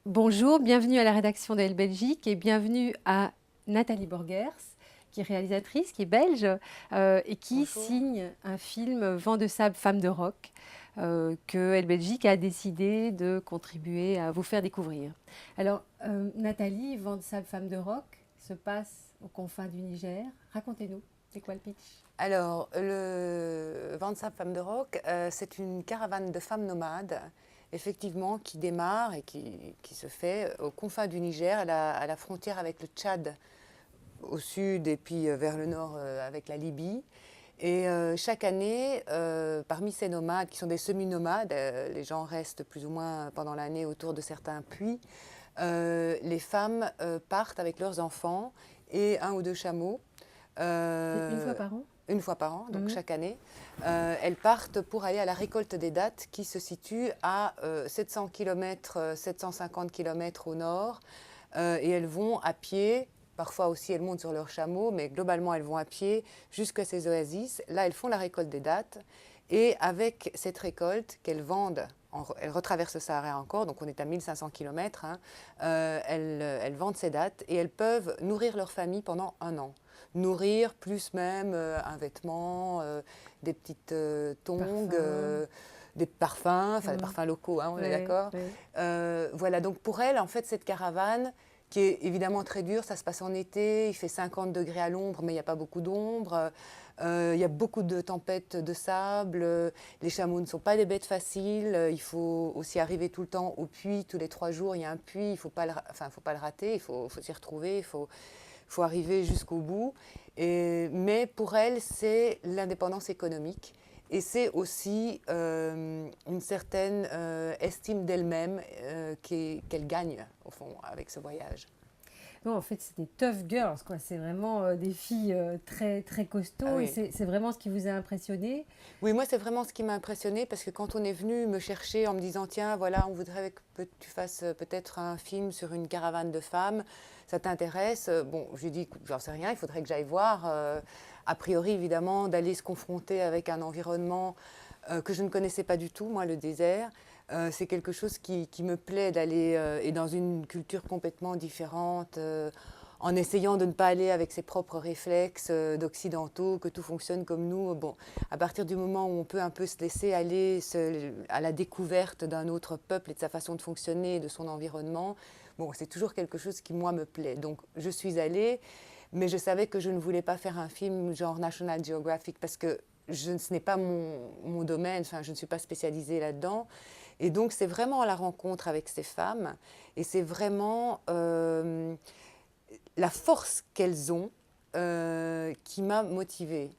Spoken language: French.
Bonjour, bienvenue à la rédaction d'Elle Belgique et bienvenue à Nathalie Borgers, qui est réalisatrice, qui est belge et qui Bonjour. signe un film Vent de sable, femme de rock que Elle Belgique a décidé de contribuer à vous faire découvrir. Alors, Nathalie, Vent de sable, femme de rock se passe aux confins du Niger. Racontez-nous, c'est quoi le pitch? Alors, le Vansa Femme de Rock, c'est une caravane de femmes nomades, effectivement, qui démarre et qui se fait aux confins du Niger, à la frontière avec le Tchad au sud et puis vers le nord avec la Libye. Et chaque année, parmi ces nomades, qui sont des semi-nomades, les gens restent plus ou moins pendant l'année autour de certains puits, les femmes partent avec leurs enfants et un ou deux chameaux. Une fois euh, par an? une fois par an, donc Mhm. chaque année. Elles partent pour aller à la récolte des dattes qui se situe à 700 km, 750 km au nord. Et elles vont à pied, parfois aussi elles montent sur leurs chameaux, mais globalement elles vont à pied jusqu'à ces oasis. Là, elles font la récolte des dattes. Et avec cette récolte qu'elles vendent, elles retraversent le Sahara encore, donc on est à 1500 km, hein, elles vendent ces dattes et elles peuvent nourrir leur famille pendant un an. Nourrir, plus même un vêtement, des petites tongs, Parfum. des parfums, enfin des Mhm. parfums locaux, hein, on est Ouais, d'accord. ouais. Voilà, donc pour elle, en fait, cette caravane, qui est évidemment très dure, ça se passe en été, il fait 50 degrés à l'ombre, mais il n'y a pas beaucoup d'ombre. Il y a beaucoup de tempêtes de sable, les chameaux ne sont pas des bêtes faciles, il faut aussi arriver tout le temps au puits, tous les 3 jours il y a un puits, il ne faut pas, faut pas le rater, faut s'y retrouver, faut arriver jusqu'au bout. Mais pour elle, c'est l'indépendance économique. Et c'est aussi une certaine estime d'elle-même qu'elle gagne, au fond, avec ce voyage. Non, en fait, c'est des tough girls, quoi. C'est vraiment des filles très, très Ah costauds et oui. c'est vraiment ce qui vous a impressionné. Oui, moi, c'est vraiment ce qui m'a impressionné parce que quand on est venu me chercher en me disant, tiens, voilà, on voudrait que tu fasses peut-être un film sur une caravane de femmes, ça t'intéresse? Bon, je lui dis, écoute, j'en sais rien, il faudrait que j'aille voir. A priori, évidemment, d'aller se confronter avec un environnement que je ne connaissais pas du tout, moi, le désert. C'est quelque chose qui me plaît d'aller et dans une culture complètement différente, en essayant de ne pas aller avec ses propres réflexes d'occidentaux, que tout fonctionne comme nous. Bon, à partir du moment où on peut un peu se laisser aller à la découverte d'un autre peuple et de sa façon de fonctionner et de son environnement, bon, c'est toujours quelque chose qui, moi, me plaît. Donc, je suis allée, mais je savais que je ne voulais pas faire un film genre National Geographic parce que ce n'est pas mon domaine, enfin, je ne suis pas spécialisée là-dedans. Et donc, c'est vraiment la rencontre avec ces femmes et c'est vraiment la force qu'elles ont qui m'a motivée.